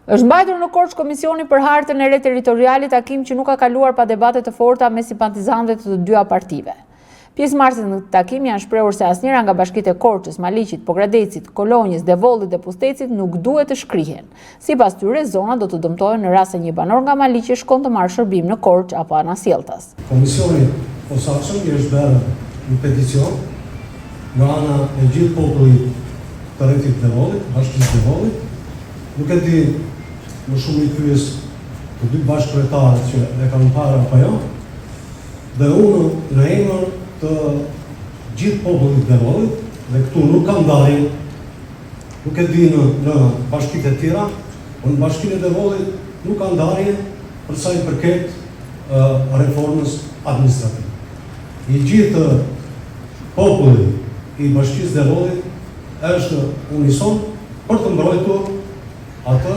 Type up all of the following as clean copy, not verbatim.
Është mbajtur në Korçë Komisioni për Hartën e Re Territoriale, takim që nuk ka kaluar pa debate të forta me simpatizantët të dyja partive. Pjesëmarrësit në takim janë shprehur se asnjëra nga bashkitë e Korçës, Maliqit, Pogradecit, Kolonjës, Devollit dhe Pustecit nuk duhet të shkrihen. Sipas tyre, zona do të dëmtohen në rast se një banor nga Maliqi shkon të marrë shërbim në Korçë apo Anasjelltas. Komisioni posaçëm i është bërë një peticion nga ana e gjithë popullit të rrethit Devollit, bashkisë Devollit. Nuk e di më shumë i pyes të dy bashkëkryetarët që e kanë parë apo jo. Dhe unë në emër të gjithë popullit Devollit, dhe këtu nuk kam ndarje, nuk e di në bashkitë e tjera, në bashkinë e Devollit nuk ka ndarje për sa i përket reformës administrative. I gjithë populli i bashkisë Devollit është unison për të mbrojtur atë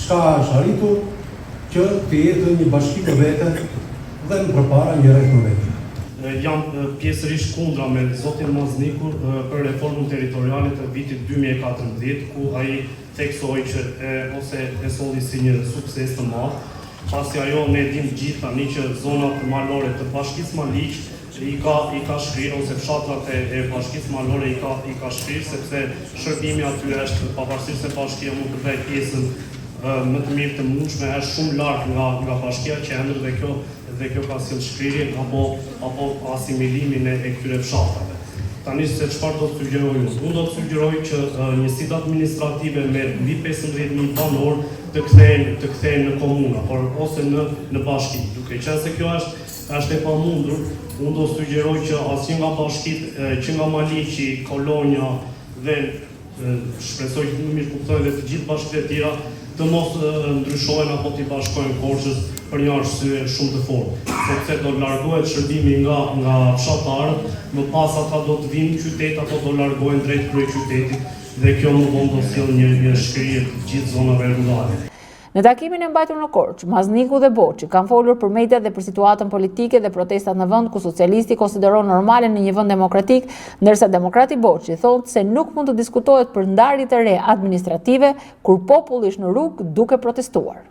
çka është arritur që të jetë një bashki të vete dhe më përpara një rreth më vete. Jam pjesërisht kundra me zotin Maznikur për reformën territoriale të vitit 2014, ku ai theksoi që ose e solli si një sukses të madh, pasi ajo ne dim gjithë tani që zonat malore të bashkisë Maliq i ka shkrirë, ose fshatrat e bashkisë malore i ka shkrirë, sepse shërbimi aty është, pavarësisht se bashkia mund të bëjë pjesën më të mirë të mundshme, është shumë larg nga bashkia qendër dhe kjo ka sjellë shkrirjen apo asimilimin e këtyre fshatrave. Tani se çfarë do të sugjeroj unë? Unë do të sugjeroj që njësitë administrative me mbi 15.000 banor të kthehen në komuna, por ose në bashki. Duke qenë se kjo është e pamundur, unë do të sugjeroj që asnjë nga bashkitë që nga Maliqi, Kolonja dhe shpresoj që më mirë kuptojnë dhe të gjithë bashkitë e tjera të mos ndryshojnë apo t'i bashkojnë Korçës për një arsye shumë të fortë, sepse do largohet shërbimi nga fshatarët, më pas ata do të vinë në qytet apo do largohen drejt kryeqytetit dhe kjo më vonë do sjellë një shkrirje të gjithë zonave rurale. Në takimin e mbajtur në Korçë, Mazniku dhe Boçi kanë folur për mediat dhe për situatën politike dhe protestat në vend ku socialisti konsideron normale në një vend demokratik, ndërsa demokrati Boçi thotë se nuk mund të diskutohet për ndarje të re administrative kur populli është në rrugë duke protestuar.